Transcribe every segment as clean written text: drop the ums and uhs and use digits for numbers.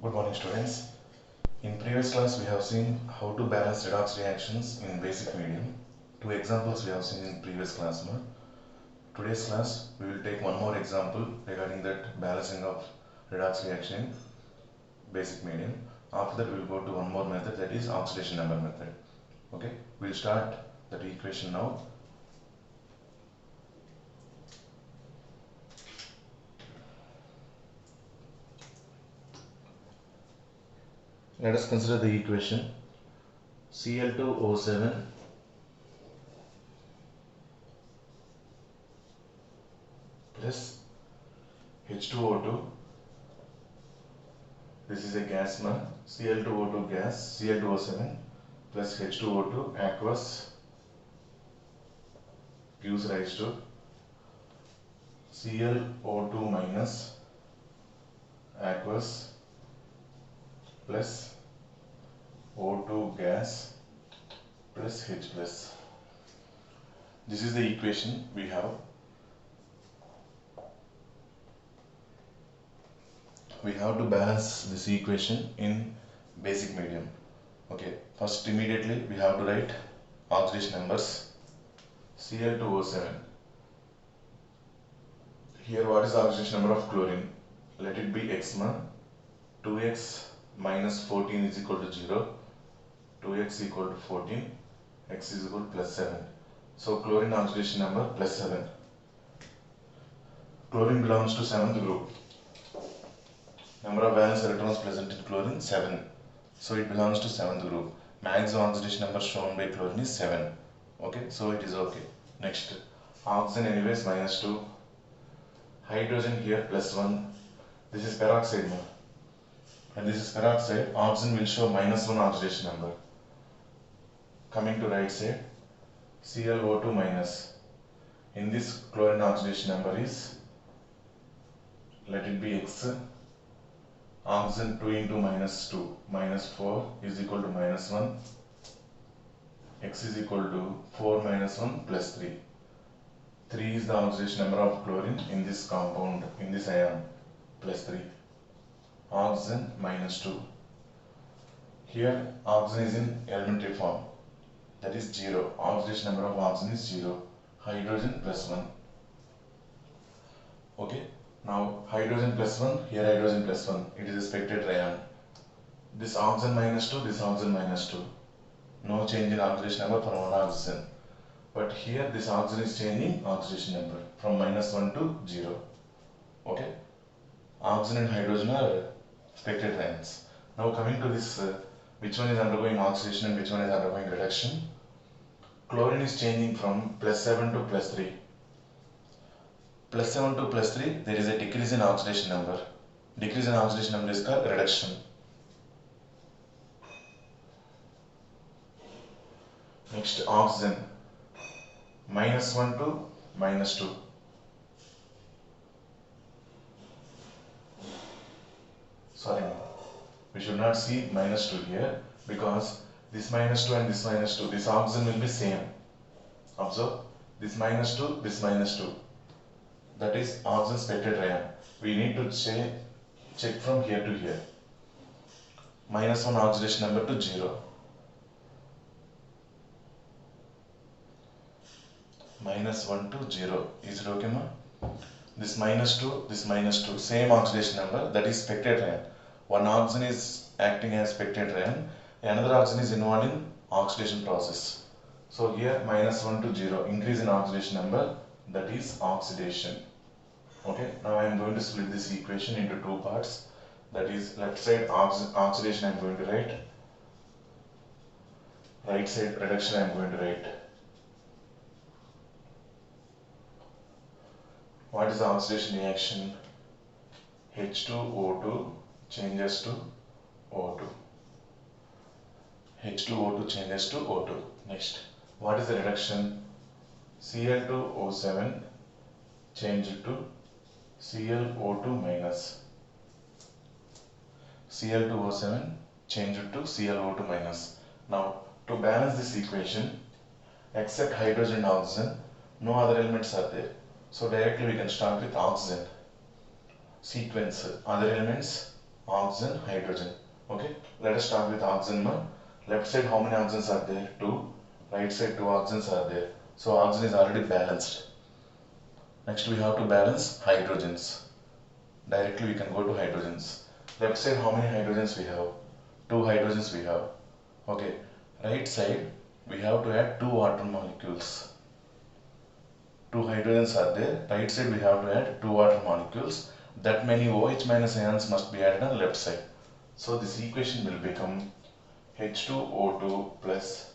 Good morning, students. In previous class we have seen how to balance redox reactions in basic medium. Two examples we have seen in previous class. Today's class we will take one more example regarding that balancing of redox reaction in basic medium. After that we will go to one more method, that is oxidation number method. Okay, we will start that equation now. Let us consider the equation Cl2O7 plus H2O2. This is a gas Cl2O2 gas, Cl2O7 plus H2O2 aqueous gives rise to Cl2O minus aqueous plus O2 gas plus H plus. This is the equation we have. We have to balance this equation in basic medium. Okay, first immediately we have to write oxidation numbers. Cl2O7. Here what is the oxidation number of chlorine? Let it be x. 2x minus 14 is equal to 0. 2x equal to 14. X is equal to plus 7. So chlorine oxidation number plus 7. Chlorine belongs to 7th group. Number of valence electrons present in chlorine 7. So it belongs to 7th group. Maximum oxidation number shown by chlorine is 7. Okay, so it is okay. Next, oxygen anyways minus 2. Hydrogen here plus 1. This is peroxide now. And this is peroxide. Oxygen will show minus 1 oxidation number. Coming to right side, ClO2 minus. In this chlorine oxidation number is, let it be x. Oxygen 2 into minus 2, minus 4 is equal to minus 1. X is equal to 4 minus 1 plus 3. 3 is the oxidation number of chlorine in this compound, in this ion, plus 3. Oxygen minus 2. Here oxygen is in elementary form, that is 0. Oxidation number of oxygen is 0. Hydrogen plus 1. Okay. Now hydrogen plus 1, here hydrogen plus 1, it is a spectator ion. This oxygen minus 2, this oxygen minus 2. No change in oxidation number for one oxygen. But here this oxygen is changing oxidation number from minus 1 to 0. Okay. Oxygen and hydrogen are spectator ions. Now coming to this, which one is undergoing oxidation and which one is undergoing reduction. Chlorine is changing from plus 7 to plus 3. Plus 7 to plus 3, there is a decrease in oxidation number. Decrease in oxidation number is called reduction. Next, oxygen. Minus 1 to minus 2. Sorry, we should not see minus 2 here, because this minus 2 and this minus 2, this oxygen will be same. Observe, this minus 2, this minus 2. That is oxygen spectator ion. We need to check from here to here. Minus 1 oxidation number to 0. Minus 1 to 0. Is it okay, ma? This minus 2, same oxidation number, that is spectator ion. One oxygen is acting as spectator ion, another oxygen is involved in oxidation process. So here minus 1 to 0, increase in oxidation number, that is oxidation. Okay, now I am going to split this equation into two parts. That is, left side oxidation I am going to write, right side reduction I am going to write. What is the oxidation reaction? H2O2 changes to O2. H2O2 changes to O2. Next, what is the reduction? Cl2O7 changed to ClO2 minus. Cl2O7 changed to ClO2 minus. Now, to balance this equation, except hydrogen and oxygen, no other elements are there. So directly we can start with oxygen. Sequence, other elements oxygen, hydrogen. Okay, let us start with oxygen. Left side, how many oxygens are there? 2. Right side, 2 oxygens are there. So oxygen is already balanced. Next we have to balance hydrogens. Directly we can go to hydrogens. Left side, how many hydrogens we have? 2 hydrogens we have. Okay, right side, we have to add 2 water molecules. 2 hydrogens are there. Right side, we have to add 2 water molecules. That many OH minus ions must be added on left side. So this equation will become H2O2 plus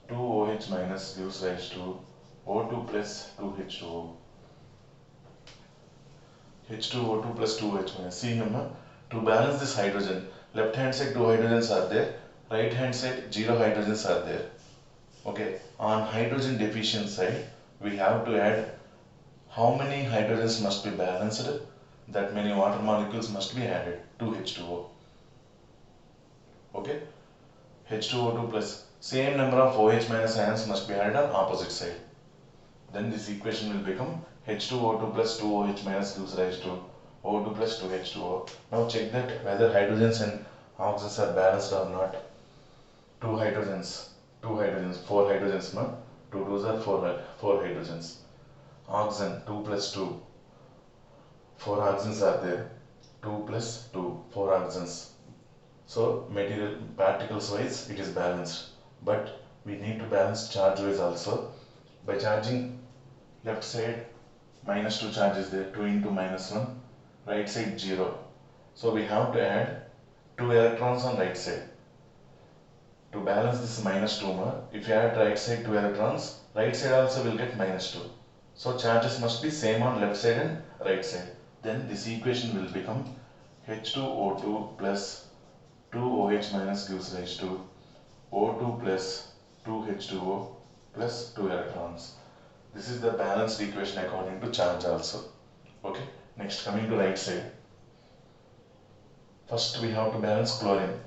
2OH minus gives rise to O2 plus 2H2O. H2O2 plus 2OH minus. See, number, to balance this hydrogen, left hand side 2 hydrogens are there, right hand side 0 hydrogens are there. Okay, on hydrogen deficient side, we have to add how many hydrogens must be balanced, that many water molecules must be added to H2O. Okay, H2O2 plus same number of OH minus ions must be added on opposite side. Then this equation will become H2O2 plus 2OH minus gives rise to O2 plus 2H2O. Now check that whether hydrogens and oxygens are balanced or not. 2 hydrogens, 4 hydrogens, no? 2 2s are 4 hydrogens. Oxygen 2 plus 2, 4 oxygens are there. 2 plus 2, 4 oxygens. So material particles wise it is balanced, but we need to balance charge wise also. By charging left side minus 2 charge is there, 2 into minus 1, right side 0. So we have to add 2 electrons on right side. To balance this minus 2 more, if you add right side 2 electrons, right side also will get minus 2. So charges must be same on left side and right side. Then this equation will become H2O2 plus 2OH minus gives rise to O2 plus 2H2O plus 2 electrons. This is the balanced equation according to charge also. Okay, next coming to right side. First we have to balance chlorine.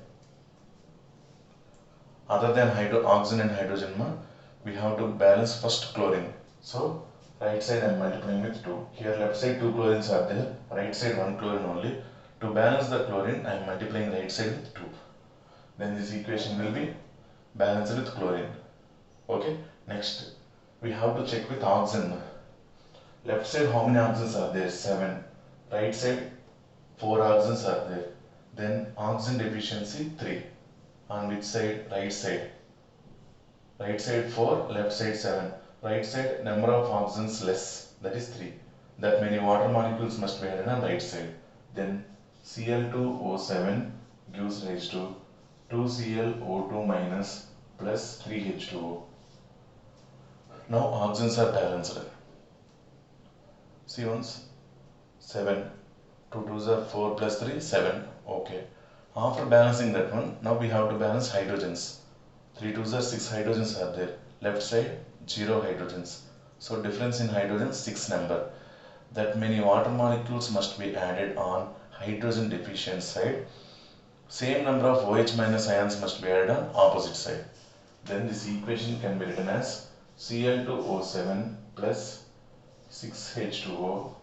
Other than oxygen and hydrogen, we have to balance first chlorine. So right side I am multiplying with 2. Here left side 2 chlorines are there, right side 1 chlorine only. To balance the chlorine I am multiplying right side with 2. Then this equation will be balanced with chlorine. Okay, next we have to check with oxygen. Left side how many oxygens are there? 7. Right side 4 oxygens are there. Then oxygen deficiency 3. On which side? Right side. Right side 4, left side 7. Right side number of oxygens less, that is 3. That many water molecules must be added on right side. Then Cl2O7 gives rise to 2Cl O2 minus plus 3H2O. Now oxygens are balanced. See once, 7. 2 2s are 4 plus 3, 7. Okay. After balancing that one, now we have to balance hydrogens. 3 2s are 6 hydrogens are there. Left side 0 hydrogens. So difference in hydrogens 6 number. That many water molecules must be added on hydrogen deficient side. Same number of OH minus ions must be added on opposite side. Then this equation can be written as Cl2O7 plus 6H2O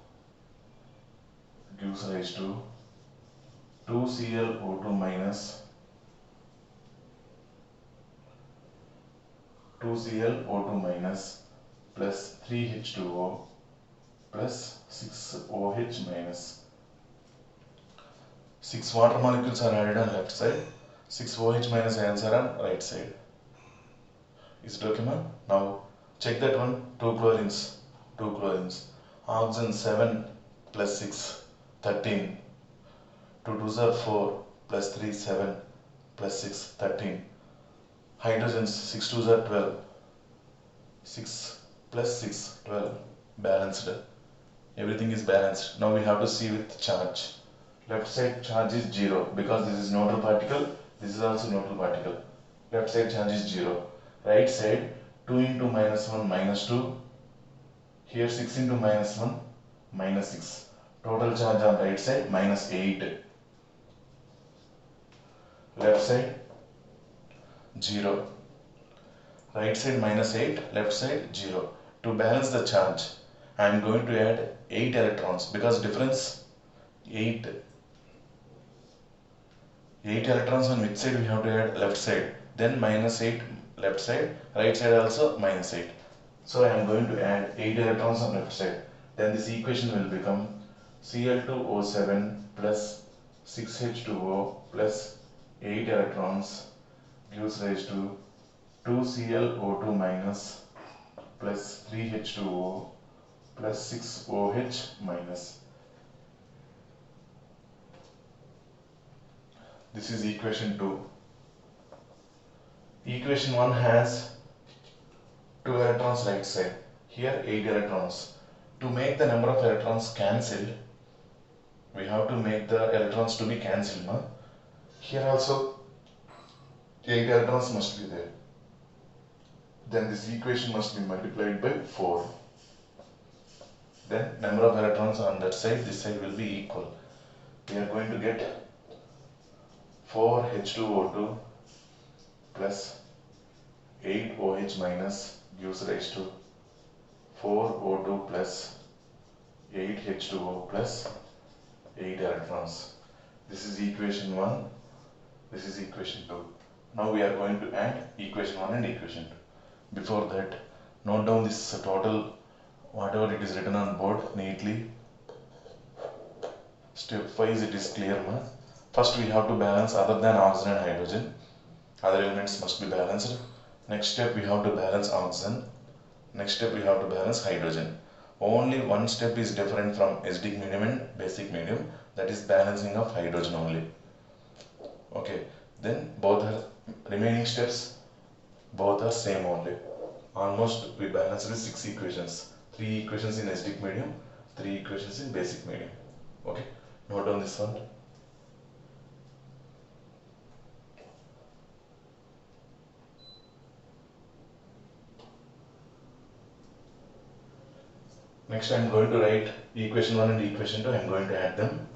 gives rise to 2Cl O2 minus 2Cl O2 minus plus 3H2O plus 6OH minus. 6 water molecules are added on left side, 6 OH minus ions are on right side. Is it okay, ma'am? Now check that one. 2 chlorines. 2 chlorines. Oxygen 7 plus 6, 13. 2 2s are 4 plus 3, 7 plus 6, 13. Hydrogens 6 2s are 12. 6 plus 6, 12. Balanced. Everything is balanced. Now we have to see with charge. Left side charge is 0 because this is neutral particle. This is also neutral particle. Left side charge is 0. Right side 2 into minus 1 minus 2. Here 6 into minus 1 minus 6. Total charge on right side minus 8. Left side 0. Right side minus 8, left side 0. To balance the charge, I am going to add 8 electrons because difference 8. 8 electrons on which side we have to add? Left side. Then minus 8 left side, right side also minus 8. So I am going to add 8 electrons on left side. Then this equation will become Cl2O7 plus 6H2O plus 8 electrons gives rise to 2ClO2 minus plus 3H2O plus 6OH minus. This is equation 2. Equation 1 has 2 electrons right side. Here 8 electrons. To make the number of electrons cancelled, we have to make the electrons to be cancelled. No? Here also 8 electrons must be there. Then this equation must be multiplied by 4. Then number of electrons on that side, this side will be equal. We are going to get 4H2O2 plus 8OH minus gives rise to 4O2 plus 8H2O plus 8 electrons. This is equation 1. This is equation 2. Now we are going to add equation 1 and equation 2. Before that, note down this total, whatever it is written on board neatly. Step wise it is clear. Ma? First we have to balance other than oxygen and hydrogen. Other elements must be balanced. Next step we have to balance oxygen. Next step we have to balance hydrogen. Only one step is different from acidic medium and basic medium, that is balancing of hydrogen only. Okay, then both are remaining steps, both are same only. Almost we balanced with 6 equations. 3 equations in acidic medium, 3 equations in basic medium. Okay, note down this one. Next I am going to write equation 1 and equation 2. I am going to add them.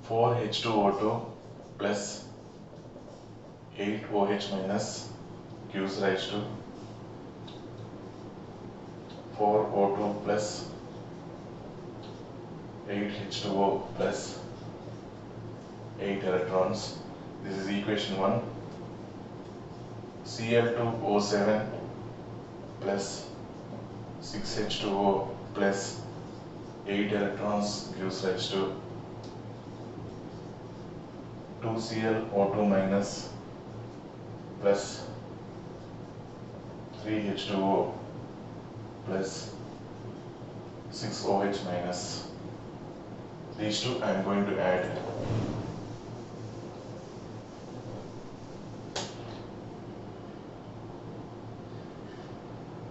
Four H2O2 plus 8OH minus gives rise to 4O2 plus 8H2O plus 8 electrons. This is equation 1. Cl2O7 plus 6H2O plus 8 electrons gives rise to 2ClO2 minus plus 3H2O plus 6OH minus. These two I am going to add.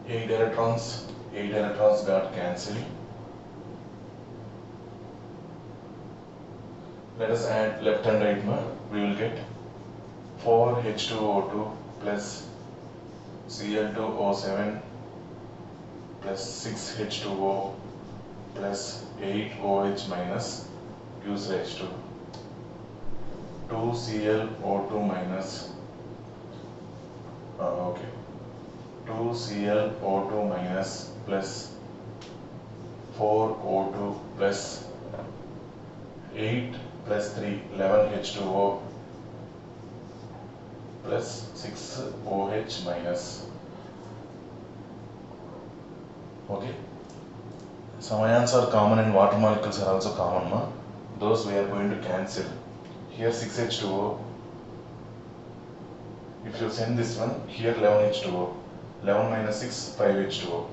Eight electrons got cancelled. Let us add left and right. We will get 4H2O2 plus Cl2O7 plus 6H2O plus 8OH minus gives rise to 2ClO2 minus 2ClO2 minus plus 4O2 plus 8 plus 3 11H2O plus 6OH minus. Okay. Some ions are common and water molecules are also common. Ma? Those we are going to cancel. Here 6H2O. If you send this one, here 11H2O. 11 minus 6, 5H2O.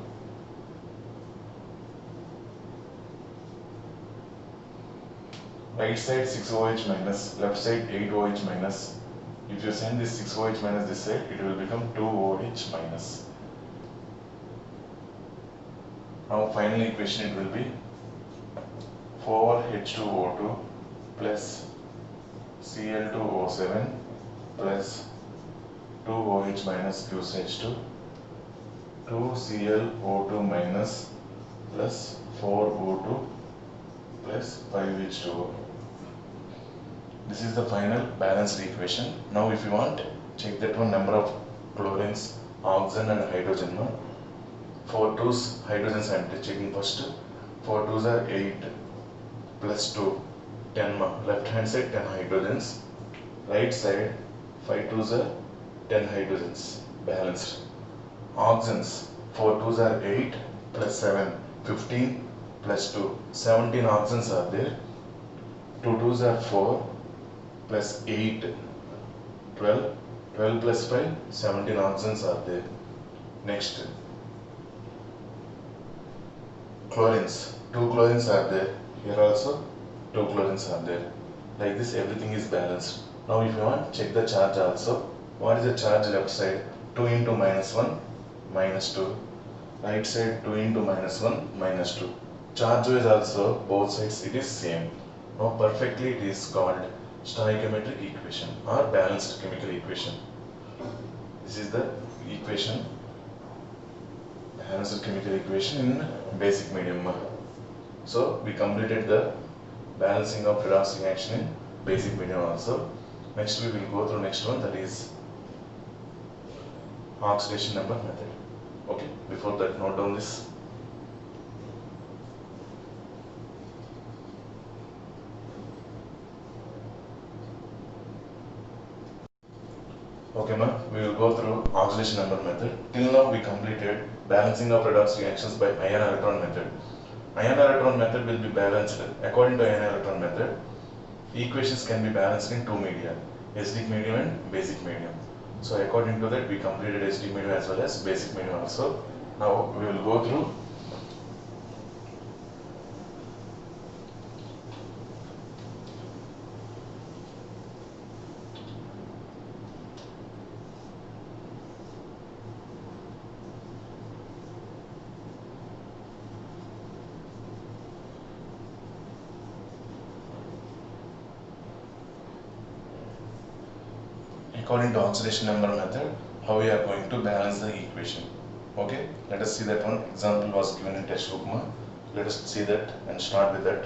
Right side 6OH minus, left side 8OH minus. If you send this 6OH minus this side, it will become 2OH minus. Now final equation it will be 4H2O2 plus Cl2O7 plus 2OH minus gives H2 2ClO2 minus plus 4O2 plus 5H2O. This is the final balanced equation. Now if you want, check that one number of chlorines, oxygen and hydrogen. 4 2s hydrogens I am checking first. 4 2s are 8 plus 2 10. Left hand side 10 hydrogens, right side 5 2s are 10 hydrogens, balanced. Oxygens 4 2s are 8 plus 7 15 plus 2 17 oxygens are there. 2 2s are 4 plus 8 12 12 plus 5 17 oxygens are there. Next, chlorines, 2 chlorines are there. Here also 2 chlorines are there. Like this everything is balanced. Now if you want, check the charge also. What is the charge left side? 2 into minus 1 minus 2. Right side 2 into minus 1 minus 2. Charge wise also both sides it is same. Now perfectly it is called stoichiometric equation or balanced chemical equation. This is the equation, balanced chemical equation in basic medium. So we completed the balancing of redox reaction in basic medium also. Next we will go through next one, that is oxidation number method. Okay, before that note down this. Okay ma, we will go through oxidation number method. Till now we completed balancing of redox reactions by ion electron method. Ion electron method will be balanced. According to ion electron method, equations can be balanced in two media, acidic medium and basic medium. So according to that we completed acidic medium as well as basic medium also. Now we will go through according to oxidation number method, how we are going to balance the equation. Okay, let us see that one. Example was given in textbook. Let us see that and start with that.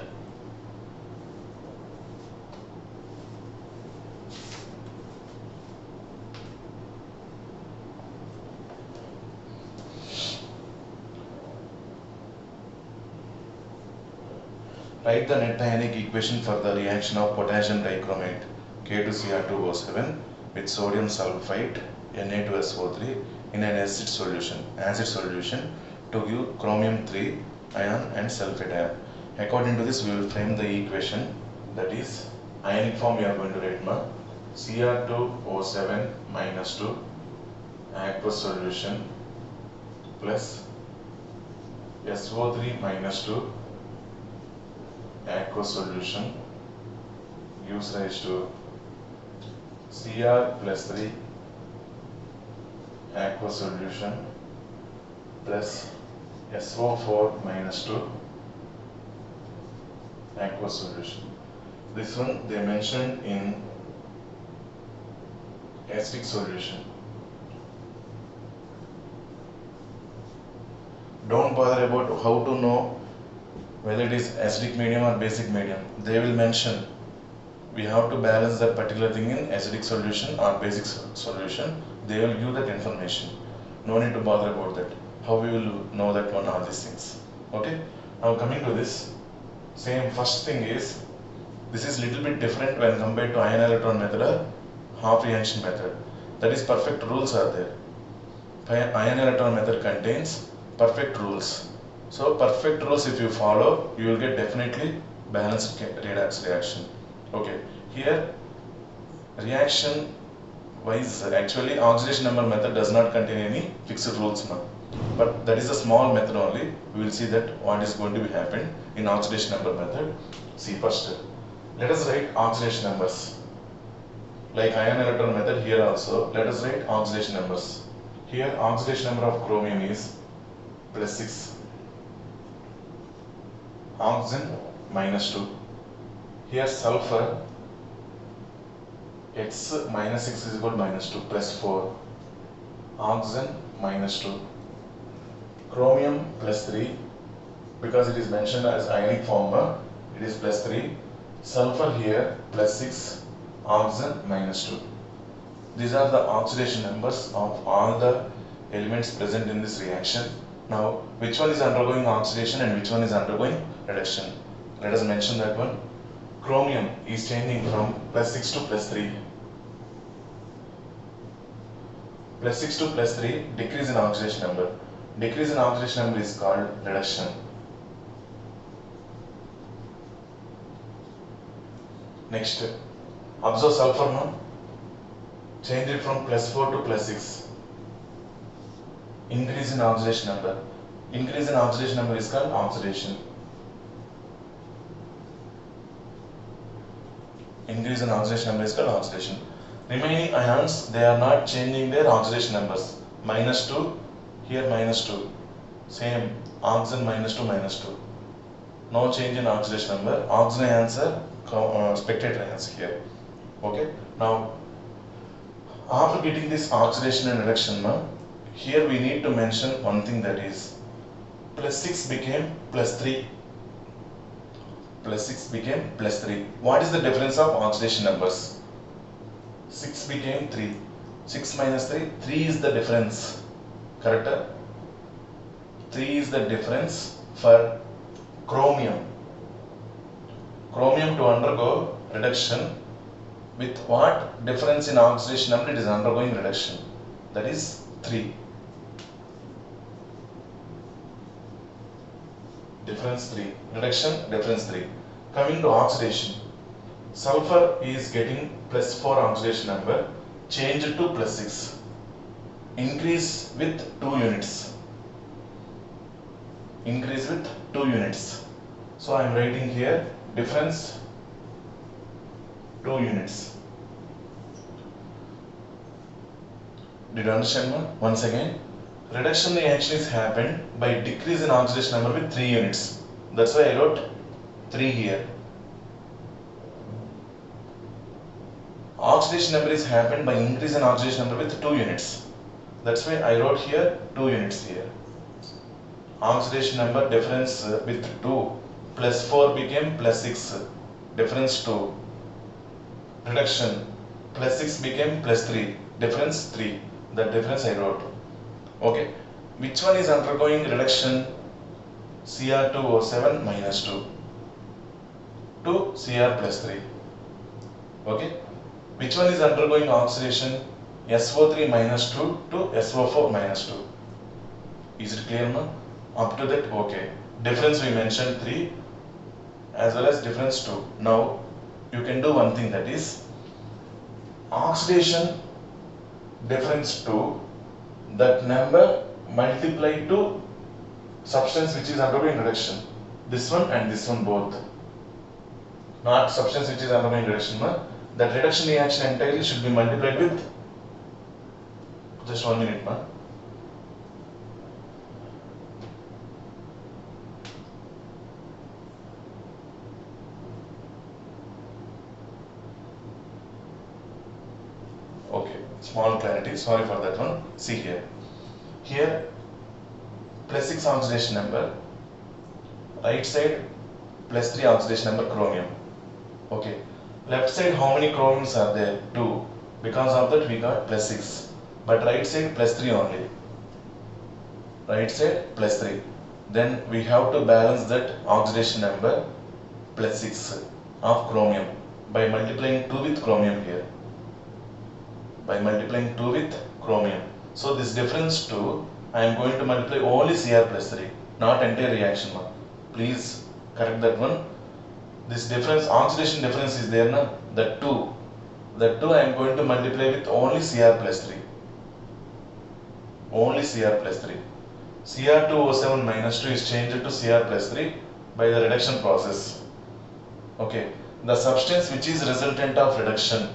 Write the net ionic equation for the reaction of potassium dichromate K2Cr2O7 with sodium sulfite Na2SO3 in an acid solution to give chromium 3 ion and sulfate ion. According to this we will frame the equation, that is ionic form we are going to write Cr2O7 minus 2 aqueous solution plus SO3 minus 2 aqueous solution gives rise to Cr plus 3 aqueous solution plus SO4 minus 2 aqueous solution. This one they mentioned in acidic solution. Don't bother about how to know whether it is acidic medium or basic medium. They will mention. We have to balance that particular thing in acidic solution or basic solution. They will give that information. No need to bother about that. How we will know that one, all these things. Okay. Now coming to this, same first thing is, this is little bit different when compared to ion electron method or half reaction method. That is, perfect rules are there. Ion electron method contains perfect rules. So perfect rules if you follow, you will get definitely balanced redox reaction. Okay, here reaction wise, actually oxidation number method does not contain any fixed rules now. But that is a small method only. We will see that what is going to be happen in oxidation number method. See first, let us write oxidation numbers. Like ion electron method, here also let us write oxidation numbers. Here oxidation number of chromium is plus 6. Oxygen minus 2. Here sulfur, X minus 6 is equal to minus 2 plus 4. Oxygen minus 2. Chromium plus 3, because it is mentioned as ionic form, it is plus 3. Sulfur here plus 6. Oxygen minus 2. These are the oxidation numbers of all the elements present in this reaction. Now, which one is undergoing oxidation and which one is undergoing reduction? Let us mention that one. Chromium is changing from +6 to +3. +6 to +3, decrease in oxidation number. Decrease in oxidation number is called reduction. Next, observe sulfur now. Change it from +4 to +6. Increase in oxidation number. Increase in oxidation number is called oxidation. Increase in oxidation number is called oxidation. Remaining ions, they are not changing their oxidation numbers. -2, here -2. Same, oxygen -2, -2. No change in oxidation number. Oxygen ions are spectator ions here. Okay. Now, after getting this oxidation and reduction, here we need to mention one thing, that is +6 became +3. +6 became +3. What is the difference of oxidation numbers? 6 became 3. 6 minus 3, 3 is the difference. Correct? 3 is the difference for chromium. Chromium to undergo reduction, with what difference in oxidation number it is undergoing reduction? That is 3. Difference 3. Reduction, difference 3. Coming to oxidation. Sulfur is getting +4 oxidation number, change it to +6. Increase with 2 units. Increase with 2 units. So I am writing here difference 2 units. Did you understand one? Once again, reduction reaction is happened by decrease in oxidation number with 3 units. That's why I wrote 3 here. Oxidation number is happened by increase in oxidation number with 2 units. That's why I wrote here 2 units here. Oxidation number difference with 2, +4 became +6, difference 2. Reduction, +6 became +3, difference 3. That difference I wrote. Okay. Which one is undergoing reduction? Cr2O7 -2 to Cr +3. Okay. Which one is undergoing oxidation? SO3 -2 to SO4 -2. Is it clear now? Up to that, okay. Difference we mentioned 3 as well as difference 2. Now you can do one thing, that is oxidation difference 2, that number multiplied to substance which is undergoing reduction. This one and this one both. Not substance which is undergoing reduction. That reduction reaction entirely should be multiplied with, just 1 minute. Okay, small clarity, sorry for that one. See here. Here, +6 oxidation number, right side +3 oxidation number chromium. Okay, left side how many chromiums are there? 2. Because of that we got +6. But right side +3 only. Right side +3. Then we have to balance that oxidation number +6 of chromium by multiplying 2 with chromium here. By multiplying 2 with chromium. So this difference 2, I am going to multiply only Cr +3, not entire reaction. Please correct that one. This difference, oxidation difference is there now, that 2. That 2 I am going to multiply with only Cr +3. Only Cr +3. Cr2O7 -2 is changed to Cr +3 by the reduction process. Okay. The substance which is resultant of reduction,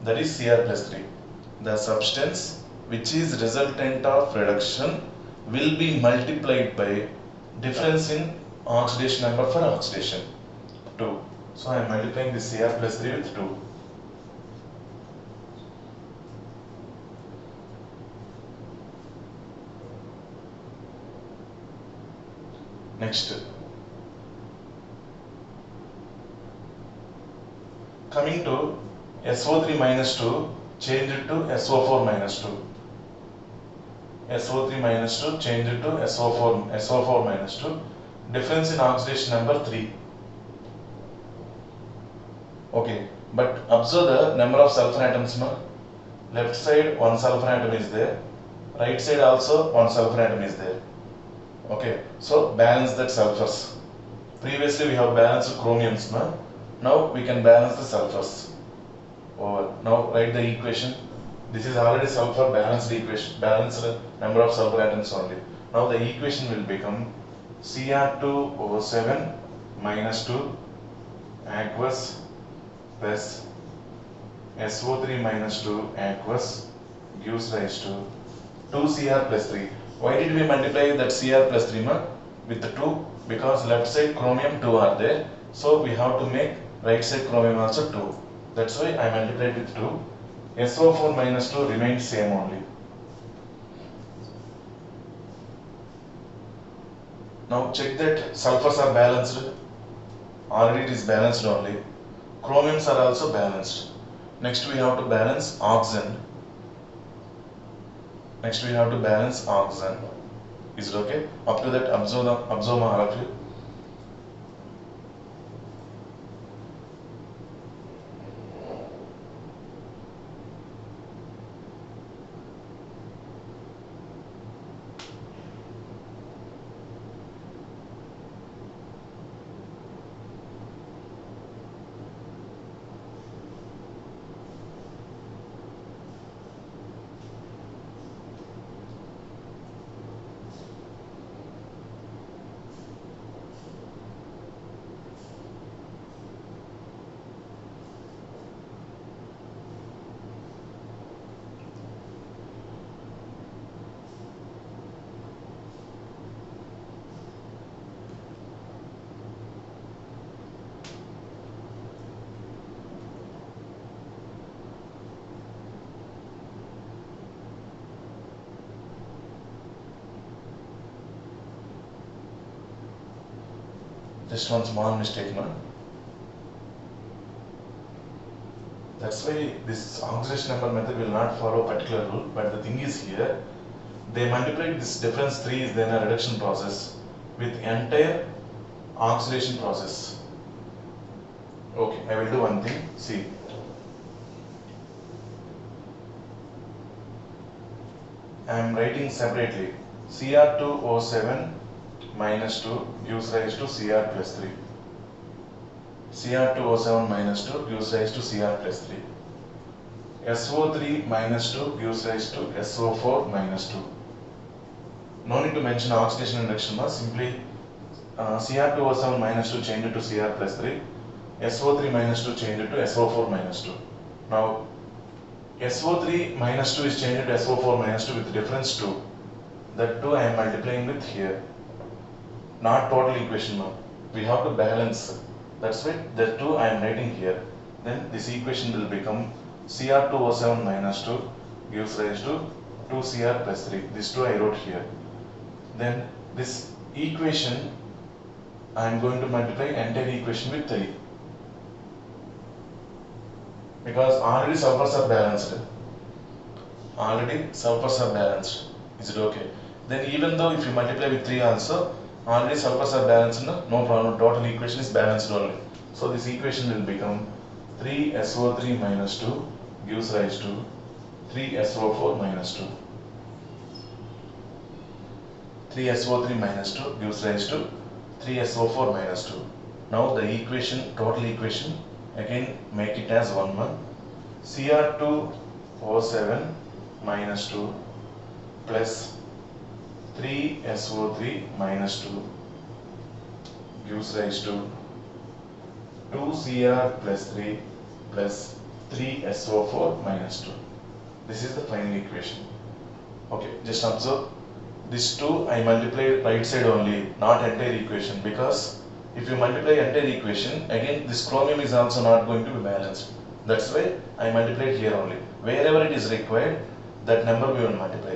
that is Cr +3. The substance which is resultant of reduction will be multiplied by difference in oxidation number for oxidation 2. So I am multiplying this Cr +3 with 2. Next, coming to SO3 -2, change it to SO4 minus 2. SO3 minus 2, change it to SO4 minus 2. Difference in oxidation number 3. Okay, but observe the number of sulfur atoms now. Left side one sulfur atom is there, right side also one sulfur atom is there. Okay, so balance that sulfurs. Previously we have balanced chromiums now. Now we can balance the sulfurs. Over. Now write the equation. This is already sulfur balanced equation, balanced number of sulfur atoms only. Now the equation will become Cr2O7 minus 2 aqueous plus SO3 minus 2 aqueous gives rise to 2Cr plus 3. Why did we multiply that Cr plus 3 with the 2? Because left side chromium 2 are there. So we have to make right side chromium also 2. That's why I multiplied with 2. SO4 minus 2 remains same only. Now check that sulfurs are balanced. Already it is balanced only. Chromiums are also balanced. Next we have to balance oxygen. Is it okay? Up to that observe all of you. Just one small mistake, no? That's why this oxidation number method will not follow particular rule, but the thing is here, they multiplied this difference 3 is then a reduction process with entire oxidation process. Okay, I will do one thing, see. I am writing separately, Cr2O7 minus 2 gives rise to Cr plus 3. Cr2O7 minus 2 gives rise to Cr plus 3. SO3 minus 2 gives rise to SO4 minus 2. No need to mention oxidation and reduction, simply Cr2O7 minus 2 change it to Cr plus 3. SO3 minus 2 change it to SO4 minus 2. Now SO3 minus 2 is changed to SO4 minus 2 with difference 2. That 2 I am multiplying with here. Not total equation now. We have to balance. That's why the 2 I am writing here. Then this equation will become Cr2O7 minus 2 gives rise to 2Cr plus 3. This 2 I wrote here. Then this equation I am going to multiply entire equation with 3. Because already sulfurs are balanced. Is it okay? Then even though if you multiply with 3 also, already sulfurs are balanced, no problem. Total equation is balanced only. So this equation will become 3SO3 minus 2 gives rise to 3SO4 minus 2. 3SO3 minus 2 gives rise to 3SO4 minus 2. Now the equation, total equation, again make it as 1 Cr2O7 minus 2 plus 3SO3 minus 2 gives rise to 2Cr plus 3 plus 3SO4 minus 2. This is the final equation. Okay, just observe. This 2 I multiply right side only, not entire equation, because if you multiply entire equation, again this chromium is also not going to be balanced. That's why I multiplied here only. Wherever it is required, that number we will multiply.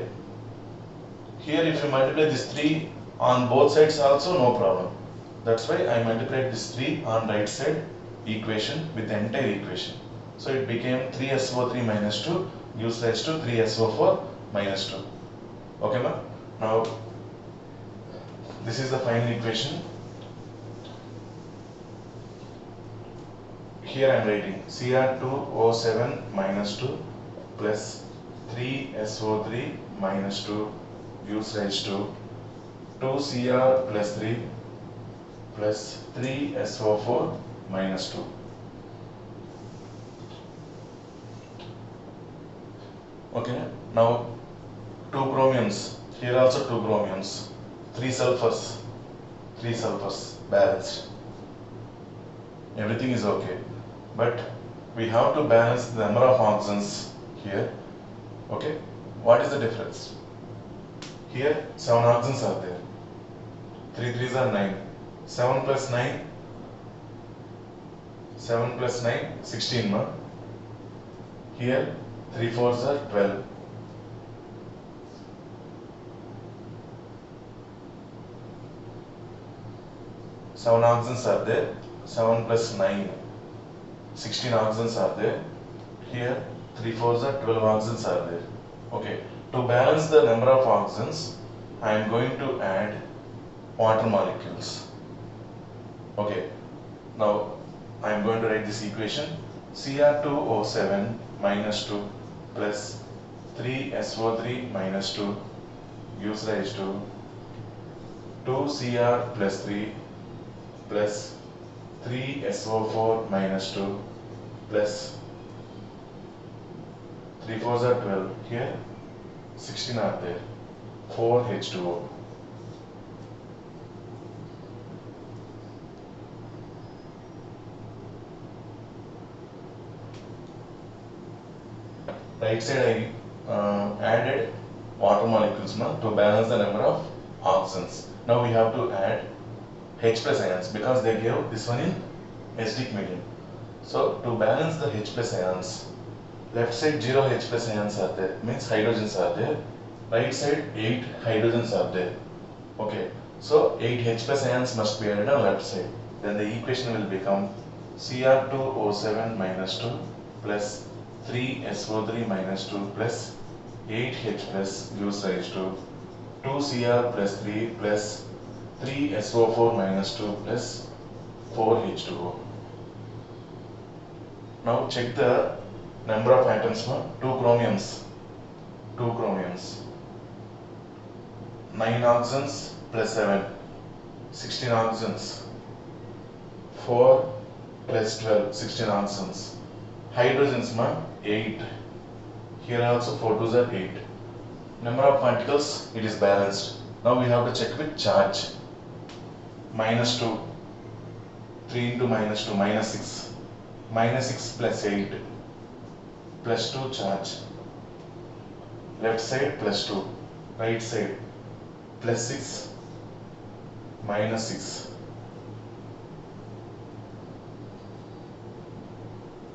Here if you multiply this 3 on both sides also, no problem. That's why I multiplied this 3 on right side equation with the entire equation. So it became 3SO3 minus 2 gives rise to 3SO4 minus 2. Okay, ma? Now this is the final equation. Here I am writing Cr2O7 minus 2 plus 3SO3 minus 2 gives rise to 2Cr plus 3 plus 3SO4 minus 2. Okay, now 2 chromiums, here also 2 chromiums, 3 sulfurs balanced. Everything is okay, but we have to balance the number of oxygens here. Okay, what is the difference? Here 7 oxygens are there, 3 3s are 9, 7 plus 9, 7 plus 9, 16 ma. Here 3 4s are 12. Seven oxygens are there, 7 plus 9, 16 oxygens are there. Here 3 4s are 12 oxygens are there. Okay, to balance the number of oxygens, I am going to add water molecules. Okay, now I am going to write this equation. Cr2O7 minus 2 plus 3SO3 minus 2 gives rise to 2Cr plus 3 plus 3SO4 minus 2 plus 3 4s are 12. Here 16 are there, 4H2O. Right side I added water molecules to balance the number of oxygens. Now we have to add H plus ions because they gave this one in acidic medium. So to balance the H plus ions, left side 0 H plus ions are there, means hydrogens are there. Right side 8 hydrogens are there. Okay, so 8 H plus ions must be added on left side. Then the equation will become Cr2O7 minus 2 plus 3SO3 minus 2 plus 8H plus gives rise to 2Cr plus 3 plus 3SO4 minus 2 plus 4H2O. Now check the number of atoms. 2 chromiums. 2 chromiums. 9 oxygens plus 7. 16 oxygens. 4 plus 12. 16 oxygens. Hydrogens 8. Here also 4 2s are 8. Number of particles, it is balanced. Now we have to check with charge. Minus 2, 3 into minus 2, minus 6. Minus 6 plus 8, plus 2 charge. Left side plus 2, right side plus 6, minus 6.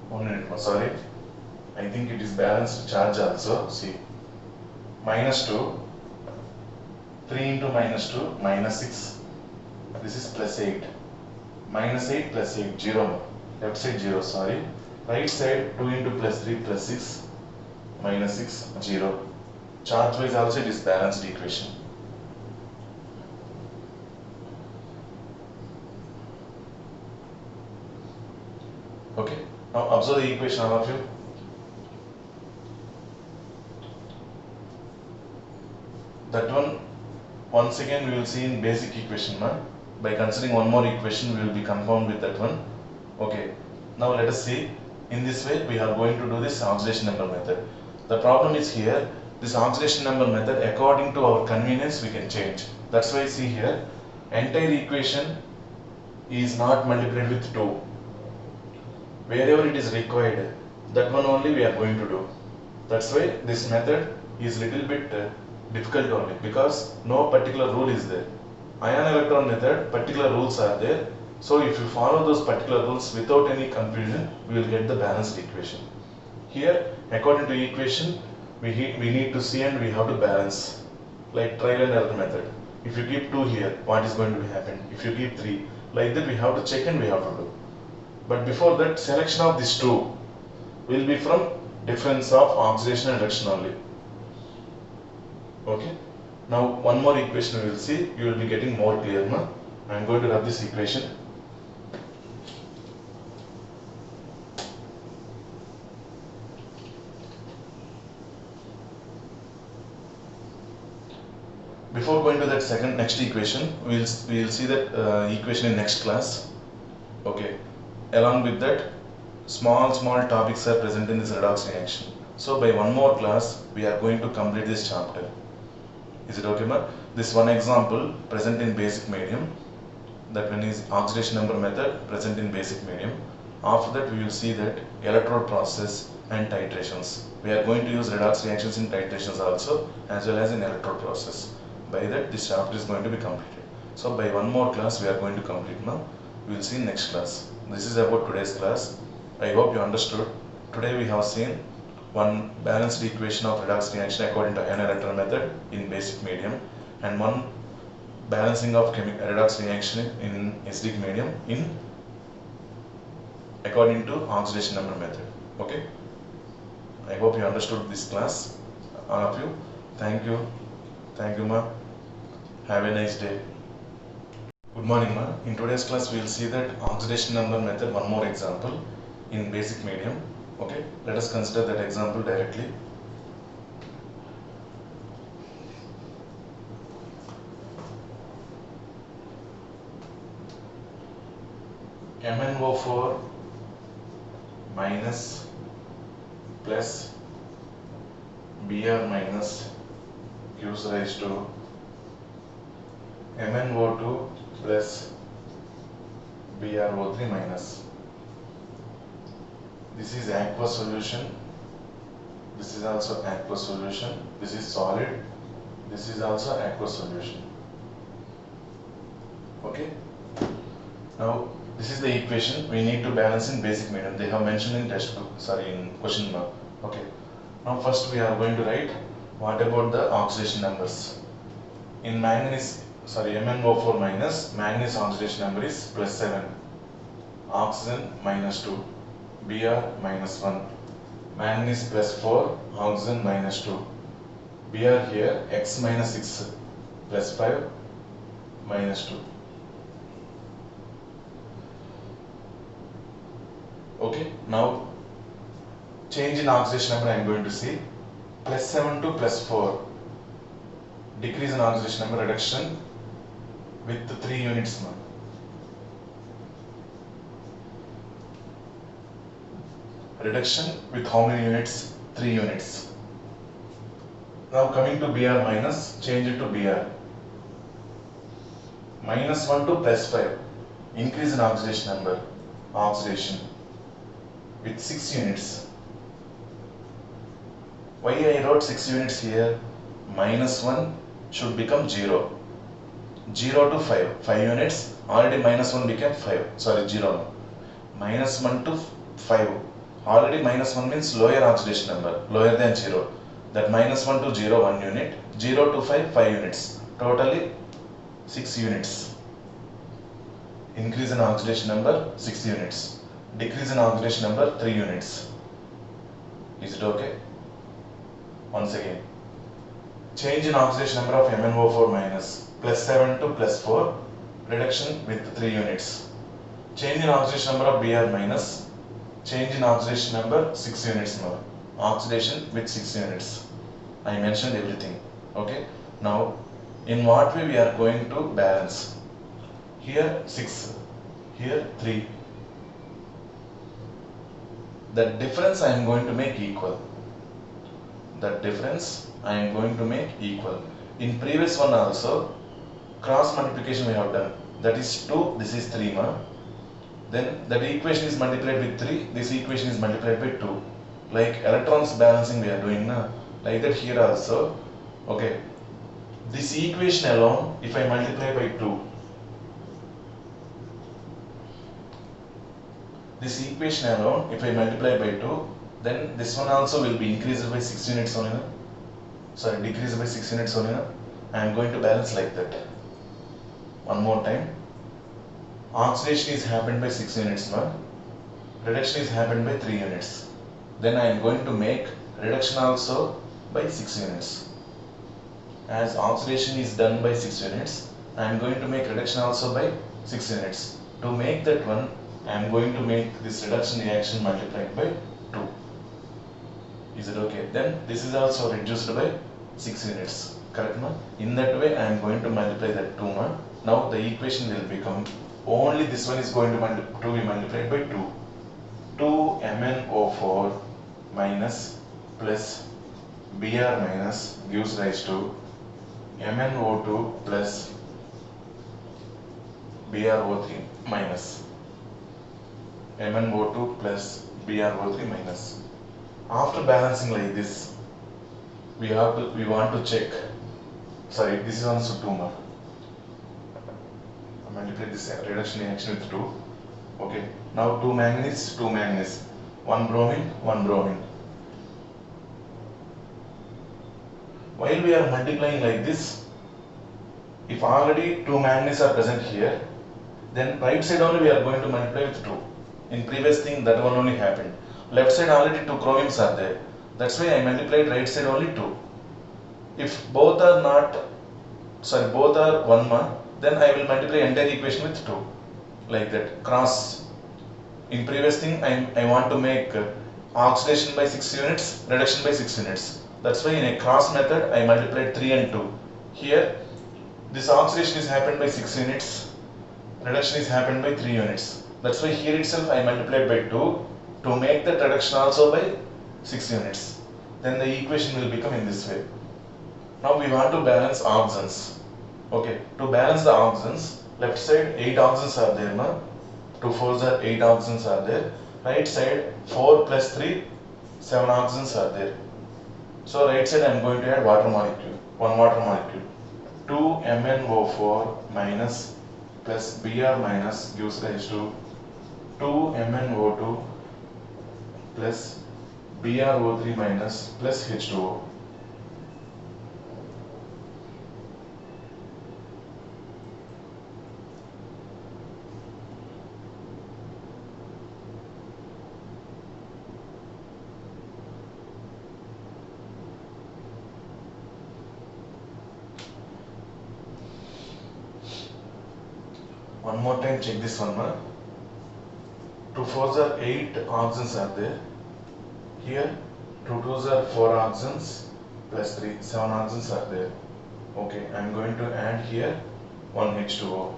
1 minute, sorry. I think it is balanced charge also. See, minus 2, 3 into minus 2, minus 6. This is plus 8. Minus 8 plus 8, 0. Left side 0, sorry. Right side 2 into plus 3 plus 6, minus 6, 0. Charge wise also it is balanced equation. Okay. Now observe the equation, all of you. That one, once again we will see in basic equation. By considering one more equation, we will be confound with that one. Okay. Now let us see. In this way, we are going to do this oxidation number method. The problem is here, this oxidation number method, according to our convenience, we can change. That's why see here, entire equation is not multiplied with 2. Wherever it is required, that one only we are going to do. That's why this method is little bit difficult only, because no particular rule is there. Ion electron method, particular rules are there. So if you follow those particular rules without any confusion, we will get the balanced equation. Here, according to equation, we need to see and we have to balance, like trial and error method. If you keep 2 here, what is going to happen? If you keep 3, like that we have to check and we have to do. But before that, selection of these 2, will be from difference of oxidation and reduction only. Okay. Now one more equation we will see. You will be getting more clear. Na? I am going to rub this equation. Before going to that next equation, we will see that equation in next class. Okay. Along with that, small topics are present in this redox reaction. So by one more class, we are going to complete this chapter. Is it okay, ma? This one example present in basic medium. That one is oxidation number method present in basic medium. After that, we will see that electrode process and titrations. We are going to use redox reactions in titrations also, as well as in electrode process. By that, this chapter is going to be completed. So by one more class, we are going to complete now. We will see in next class. This is about today's class. I hope you understood. Today we have seen one balanced equation of redox reaction according to ion electron method in basic medium, and one balancing of redox reaction in acidic medium in according to oxidation number method. Okay. I hope you understood this class, all of you. Thank you. Thank you, ma. Have a nice day. Good morning, ma. In today's class, we will see that oxidation number method, one more example in basic medium. Okay, let us consider that example directly. MnO4 minus plus Br minus gives rise to MnO2 plus BrO3 minus. This is aqueous solution. This is also aqueous solution. This is solid. This is also aqueous solution. Okay. Now this is the equation we need to balance in basic medium. They have mentioned in textbook. Sorry, in question mark. Okay. Now first we are going to write what about the oxidation numbers. In manganese, MnO4 minus, manganese oxidation number is +7, oxygen -2, Br -1, manganese +4, oxygen -2, Br here x -6 +5 -2. Okay, now change in oxidation number I am going to see. +7 to +4, decrease in oxidation number, reduction with 3 units now. Reduction with how many units? 3 units. Now coming to Br minus, change it to Br. -1 to +5, increase in oxidation number, oxidation with 6 units. Why I wrote 6 units here? -1 should become 0. 0 to 5, 5 units, already -1 became 5, 0. -1 to 5, already -1 means lower oxidation number, lower than 0. That -1 to 0, 1 unit, 0 to 5, 5 units, totally 6 units. Increase in oxidation number, 6 units. Decrease in oxidation number, 3 units. Is it okay? Once again. Change in oxidation number of MnO4 minus, +7 to +4, reduction with 3 units. Change in oxidation number of Br minus, change in oxidation number 6 units more. Oxidation with 6 units. I mentioned everything. Okay. Now, in what way we are going to balance? Here 6, here 3. That difference I am going to make equal. That difference I am going to make equal. In previous one also, cross multiplication we have done. That is 2, this is 3 ma. Then that equation is multiplied with 3, this equation is multiplied by 2. Like electrons balancing we are doing na. Like that here also. Okay. This equation alone, if I multiply by 2, this equation alone, if I multiply by 2, then this one also will be increased by 6 units only. Sorry, decreased by 6 units only. I am going to balance like that. One more time. Oxidation is happened by 6 units now. Reduction is happened by 3 units. then I am going to make reduction also by 6 units. As oxidation is done by 6 units, I am going to make reduction also by 6 units. To make that one, I am going to make this reduction reaction multiplied by 2. Is it okay? Then this is also reduced by 6 units. Correct, ma? In that way, I am going to multiply that 2, ma. Now the equation will become, only this one is going to be multiplied by 2. 2MnO4 minus plus Br minus gives rise to MnO2 plus BrO3 minus. MnO2 plus BrO3 minus. After balancing like this, we want to check. Sorry, this is also 2 more. Multiply this reduction reaction with 2. Okay. Now 2 manganese, 2 manganese. 1 bromine, 1 bromine. While we are multiplying like this, if already 2 manganese are present here, then right side only we are going to multiply with 2. In previous thing, that one only happened. Left side already 2 chromiums are there. That's why I multiplied right side only 2. If both are both are 1 ma, then I will multiply entire equation with 2. Like that. Cross. In previous thing, I want to make oxidation by 6 units, reduction by 6 units. That's why in a cross method, I multiplied 3 and 2. Here, this oxidation is happened by 6 units, reduction is happened by 3 units. That's why here itself I multiplied by 2 to make that reduction also by 6 units. Then the equation will become in this way. Now we want to balance oxidants. Okay, to balance the oxidants, left side 8 oxidants are there, na? 2 4s are 8 oxidants are there. Right side 4 plus 3, 7 oxidants are there. So right side I am going to add water molecule, 1 water molecule. 2MnO4 minus plus Br minus gives rise to 2MnO2 plus BrO3 minus plus H2O. One more time check this one, ma. 2 4s are 8 oxidants are there. Here 2 2s are 4 oxidants plus 3, 7 oxidants are there. Okay, I am going to add here 1 H2O.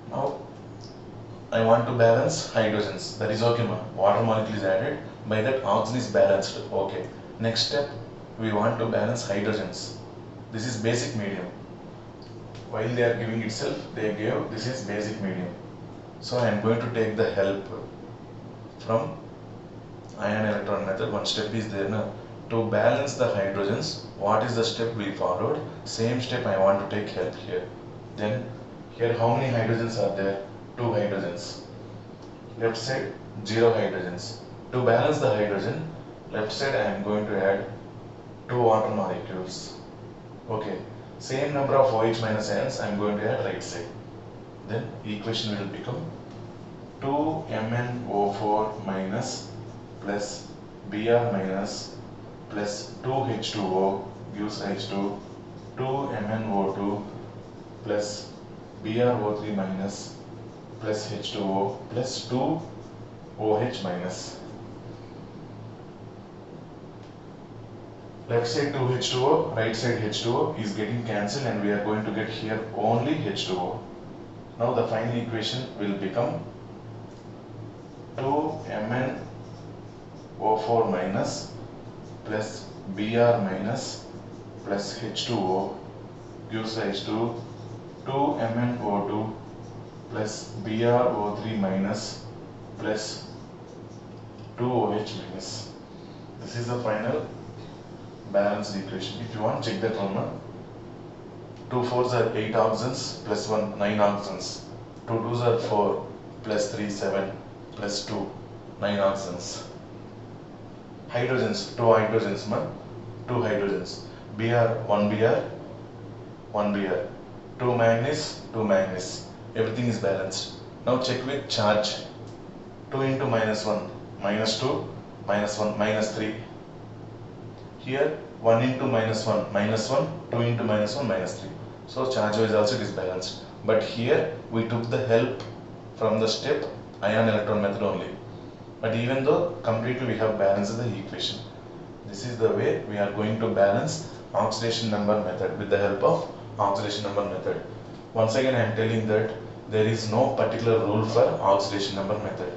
Now I want to balance hydrogens. That is okay, ma. Water molecule is added. By that oxygen is balanced. Okay. Next step, we want to balance hydrogens. This is basic medium. While they are giving itself, they gave this is basic medium. So I am going to take the help from ion electron method. One step is there now. To balance the hydrogens, what is the step we followed? Same step I want to take help here. Then here how many hydrogens are there? 2 hydrogens. Left side 0 hydrogens. To balance the hydrogen, left side I am going to add 2 water molecules. Okay. Same number of OH minus ions I am going to add right side. Then equation will become 2MnO4 minus plus Br minus plus 2H2O gives rise to 2MnO2 plus BrO3 minus plus H2O plus 2OH minus. Left side 2H2O, right side H2O is getting cancelled and we are going to get here only H2O. Now the final equation will become 2MnO4 minus plus Br minus plus H2O gives rise to 2MnO2 plus BrO3 minus plus 2OH minus. This is the final balanced equation. If you want, check that one. 2 fours are 8 oxygens plus 1 9 oxygens. 2 twos are 4 plus 3 7 plus 2 9 oxygens. Hydrogens 2 hydrogens ma 2 hydrogens. Br 1 Br 1 Br. 2 manganese 2 manganese. Everything is balanced. Now check with charge. 2 into minus 1 minus 2 minus 1 minus 3. Here 1 into minus 1 minus 1, 2 into minus 1 minus 3. So charge wise also it is balanced. But here we took the help from the step ion electron method only. But even though completely we have balanced the equation. This is the way we are going to balance oxidation number method with the help of oxidation number method. Once again I am telling that there is no particular rule for oxidation number method.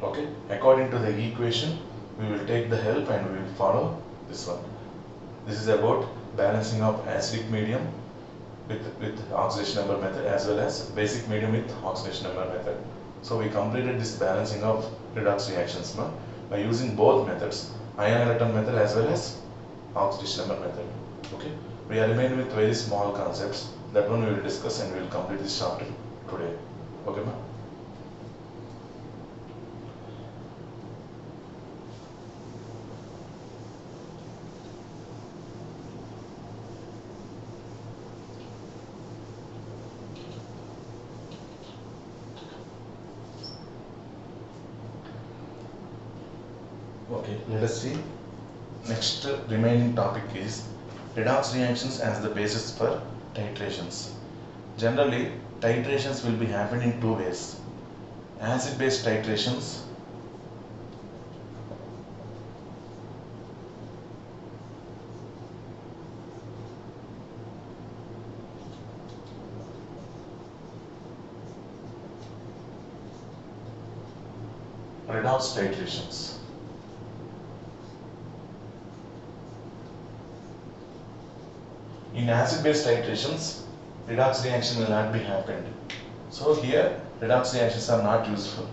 Okay, according to the equation we will take the help and we will follow this one. This is about balancing of acidic medium with oxidation number method as well as basic medium with oxidation number method. So we completed this balancing of redox reactions by using both methods, ion electron method as well as oxidation number method. Okay, we are remaining with very small concepts. That one we will discuss and we will complete this chapter today. Okay, ma? Okay, let us see. Next remaining topic is redox reactions as the basis for titrations. Generally, titrations will be happening in two ways. Acid-base titrations redox titrations. In acid-base titrations, redox reaction will not be happened. So here, redox reactions are not useful.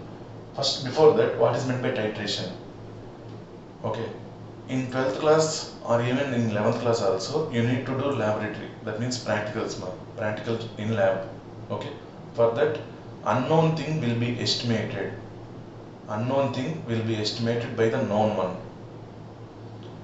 First, before that, what is meant by titration? Okay, in 12th class or even in 11th class also, you need to do laboratory. That means practicals, practical in lab. Okay, for that, unknown thing will be estimated. Unknown thing will be estimated by the known one.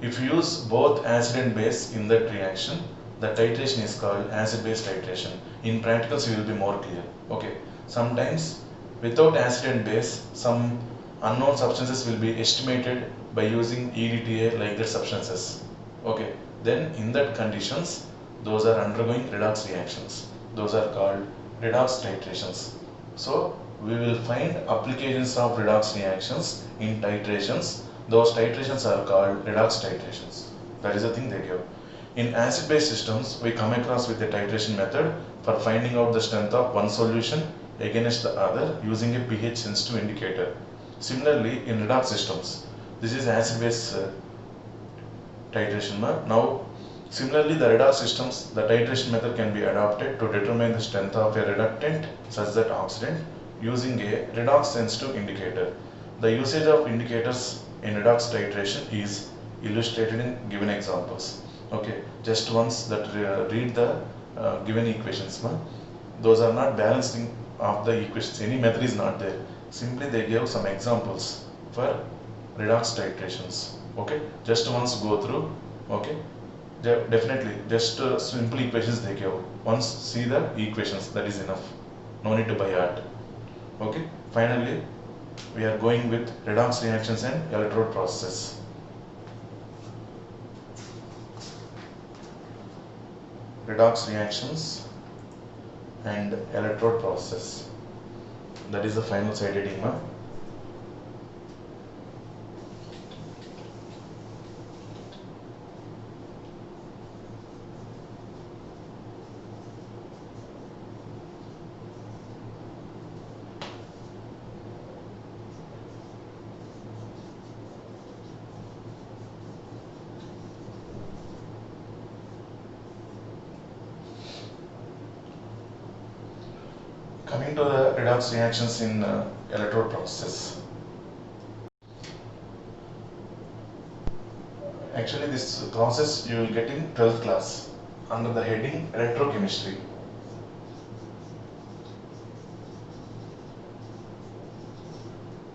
If you use both acid and base in that reaction, the titration is called acid-base titration. In practicals, you will be more clear. Okay. Sometimes, without acid and base, some unknown substances will be estimated by using EDTA like that substances. Okay. Then, in that conditions, those are undergoing redox reactions. Those are called redox titrations. So, we will find applications of redox reactions in titrations. Those titrations are called redox titrations. That is the thing they give. In acid-base systems, we come across with a titration method for finding out the strength of one solution against the other using a pH sensitive indicator. Similarly, in redox systems, this is acid-base titration. Now, similarly, the redox systems, the titration method can be adopted to determine the strength of a reductant such that oxidant using a redox sensitive indicator. The usage of indicators in redox titration is illustrated in given examples. Okay, just once that read the given equations. Those are not balancing of the equations. Any method is not there. Simply they gave some examples for redox titrations. Okay, just once go through. Okay, definitely just simple equations they gave. Once see the equations, that is enough. No need to buy art. Okay, finally we are going with redox reactions and electrode processes. Redox reactions and electrode process. That is the final side heading. Coming to the redox reactions in electrode process. Actually, this process you will get in 12th class under the heading electrochemistry.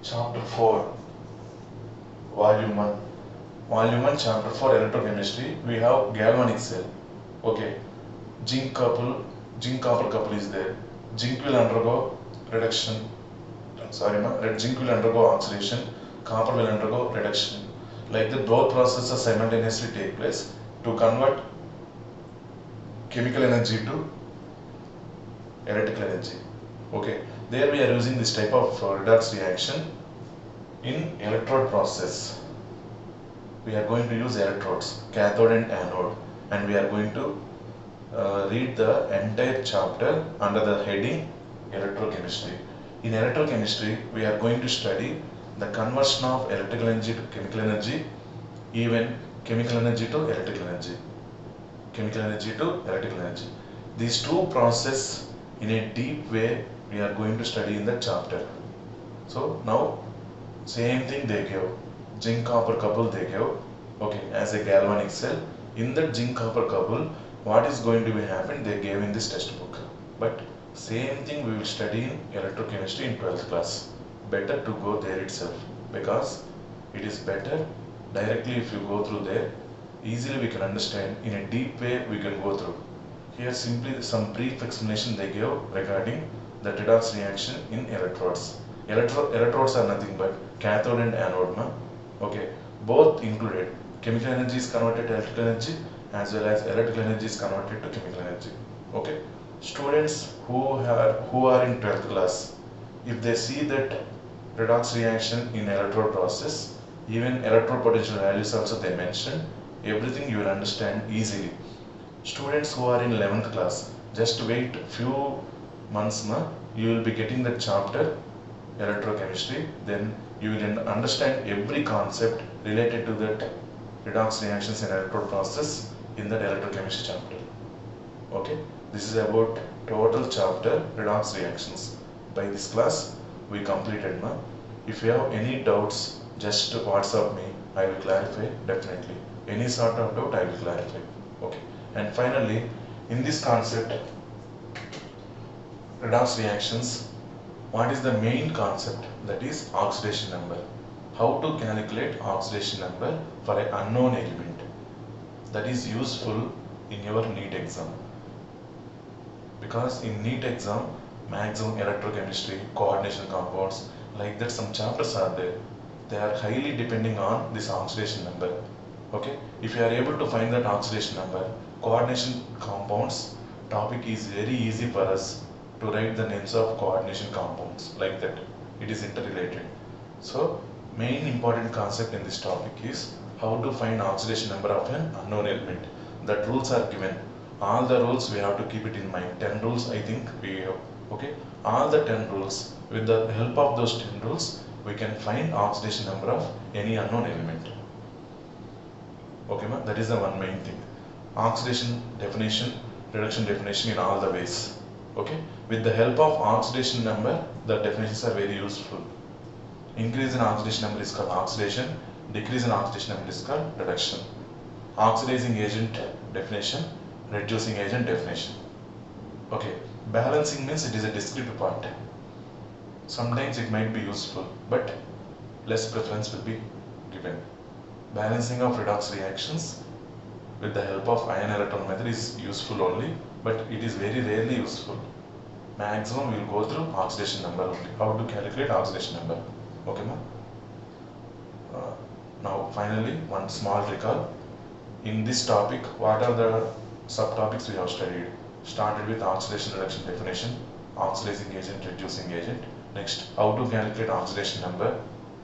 Chapter 4, Volume 1. Volume 1, Chapter 4, Electrochemistry. We have galvanic cell. Okay. Zinc copper couple is there. Zinc will undergo reduction. Zinc will undergo oxidation. Copper will undergo reduction. Like that, both processes simultaneously take place to convert chemical energy to electrical energy. Okay. There we are using this type of redox reaction in electrode process. We are going to use electrodes, cathode and anode, and we are going to read the entire chapter under the heading electrochemistry. In electrochemistry, we are going to study the conversion of electrical energy to chemical energy, even chemical energy to electrical energy. Chemical energy to electrical energy. These two processes in a deep way we are going to study in the chapter. So now same thing they give, zinc copper couple they give, okay, as a galvanic cell. In that zinc copper couple, what is going to be happen they gave in this textbook. But same thing we will study in electrochemistry in 12th class. Better to go there itself, because it is better directly if you go through there, easily we can understand, in a deep way we can go through. Here simply some brief explanation they give regarding the redox reaction in electrodes. Electrodes are nothing but cathode and anode. Okay, both included. Chemical energy is converted to electrical energy, as well as electrical energy is converted to chemical energy. Okay, students who are in 12th class, if they see that redox reaction in electrode process, even electrode potential values also they mention, everything you will understand easily. Students who are in 11th class, just wait few months, you will be getting the chapter electrochemistry, then you will understand every concept related to that redox reactions in electrode process in that electrochemistry chapter. Okay, this is about total chapter redox reactions. By this class we completed. If you have any doubts, just WhatsApp me, I will clarify definitely. Any sort of doubt I will clarify. Okay, and finally in this concept redox reactions, what is the main concept? That is oxidation number. How to calculate oxidation number for an unknown element. That is useful in your NEET exam. Because in NEET exam, maximum electrochemistry, coordination compounds, like that some chapters are there. They are highly depending on this oxidation number. Okay, if you are able to find that oxidation number, coordination compounds topic is very easy for us to write the names of coordination compounds, like that. It is interrelated. So main important concept in this topic is how to find oxidation number of an unknown element. That rules are given. All the rules we have to keep it in mind. 10 rules I think we have. Okay, all the 10 rules, with the help of those 10 rules we can find oxidation number of any unknown element. Okay, that is the one main thing. Oxidation definition, reduction definition in all the ways. Okay, with the help of oxidation number, the definitions are very useful. Increase in oxidation number is called oxidation, decrease in oxidation number is called reduction. Oxidizing agent definition, reducing agent definition. Okay, balancing means it is a discrete part. Sometimes it might be useful, but less preference will be given. Balancing of redox reactions with the help of ion electron method is useful only, but it is very rarely useful. Maximum we will go through oxidation number only. How to calculate oxidation number. Okay, now finally one small recall. In this topic, what are the subtopics we have studied? Started with oxidation reduction definition, oxidizing agent, reducing agent. Next, how to calculate oxidation number.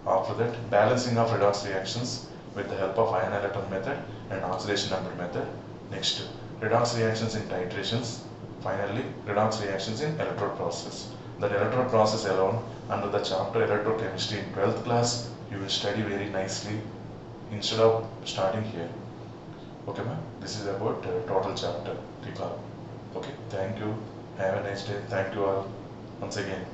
After that, balancing of redox reactions with the help of ion electron method and oxidation number method. Next, redox reactions in titrations. Finally, redox reactions in electrode process. That electrode process alone, under the chapter electrochemistry in 12th class, you will study very nicely instead of starting here. Okay, this is about total chapter recall. Okay, thank you. Have a nice day. Thank you all once again.